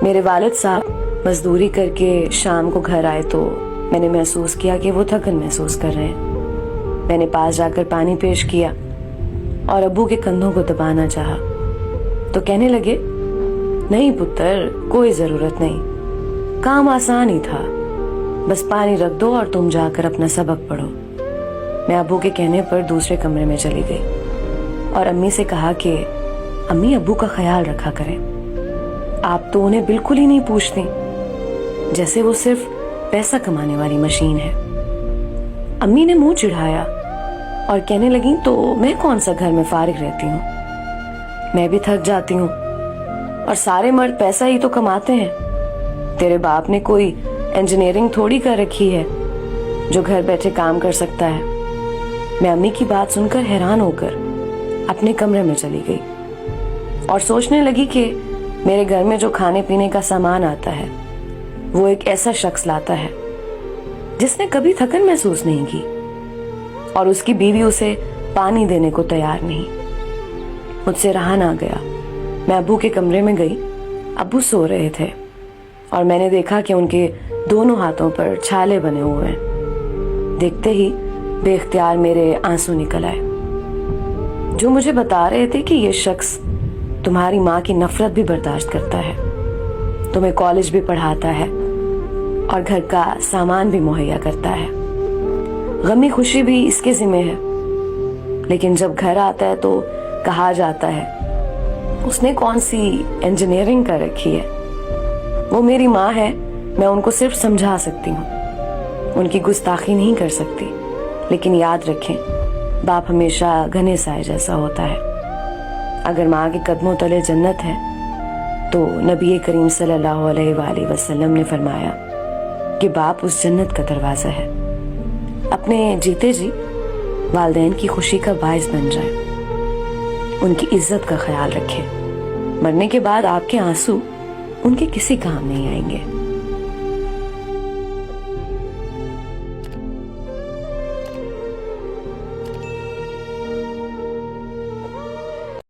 میرے والد صاحب مزدوری کر کے شام کو گھر آئے تو میں نے محسوس کیا کہ وہ تھکن محسوس کر رہے ہیں۔ میں نے پاس جا کر پانی پیش کیا اور ابو کے کندھوں کو دبانا چاہا تو کہنے لگے، نہیں پتر، کوئی ضرورت نہیں، کام آسان ہی تھا، بس پانی رکھ دو اور تم جا کر اپنا سبق پڑھو۔ میں ابو کے کہنے پر دوسرے کمرے میں چلی گئی اور امی سے کہا کہ امی ابو کا خیال رکھا کریں، آپ تو انہیں بالکل ہی نہیں پوچھتی، جیسے وہ صرف پیسہ کمانے والی مشین ہے۔ امی نے منہ چڑھایا اور کہنے لگیں، تو میں کون سا گھر میں فارغ رہتی ہوں، میں بھی تھک جاتی ہوں اور سارے مرد پیسہ ہی تو کماتے ہیں، تیرے باپ نے کوئی انجینئرنگ تھوڑی کر رکھی ہے جو گھر بیٹھے کام کر سکتا ہے۔ میں امی کی بات سن کر حیران ہو کر اپنے کمرے میں چلی گئی اور سوچنے لگی کہ میرے گھر میں جو کھانے پینے کا سامان آتا ہے وہ ایک ایسا شخص لاتا ہے جس نے کبھی تھکن محسوس نہیں کی، اور اس کی بیوی اسے پانی دینے کو تیار نہیں۔ مجھ سے رہا نہ گیا، میں ابو کے کمرے میں گئی۔ ابو سو رہے تھے اور میں نے دیکھا کہ ان کے دونوں ہاتھوں پر چھالے بنے ہوئے ہیں۔ دیکھتے ہی بے اختیار میرے آنسو نکل آئے، جو مجھے بتا رہے تھے کہ یہ شخص تمہاری ماں کی نفرت بھی برداشت کرتا ہے، تمہیں کالج بھی پڑھاتا ہے اور گھر کا سامان بھی مہیا کرتا ہے، غمی خوشی بھی اس کے ذمہ ہے، لیکن جب گھر آتا ہے تو کہا جاتا ہے اس نے کون سی انجینئرنگ کر رکھی ہے۔ وہ میری ماں ہے، میں ان کو صرف سمجھا سکتی ہوں، ان کی گستاخی نہیں کر سکتی، لیکن یاد رکھیں باپ ہمیشہ گھنے سائے جیسا ہوتا ہے۔ اگر ماں کے قدموں تلے جنت ہے تو نبی کریم صلی اللہ علیہ وآلہ وسلم نے فرمایا کہ باپ اس جنت کا دروازہ ہے۔ اپنے جیتے جی والدین کی خوشی کا باعث بن جائے، ان کی عزت کا خیال رکھیں، مرنے کے بعد آپ کے آنسو ان کے کسی کام نہیں آئیں گے۔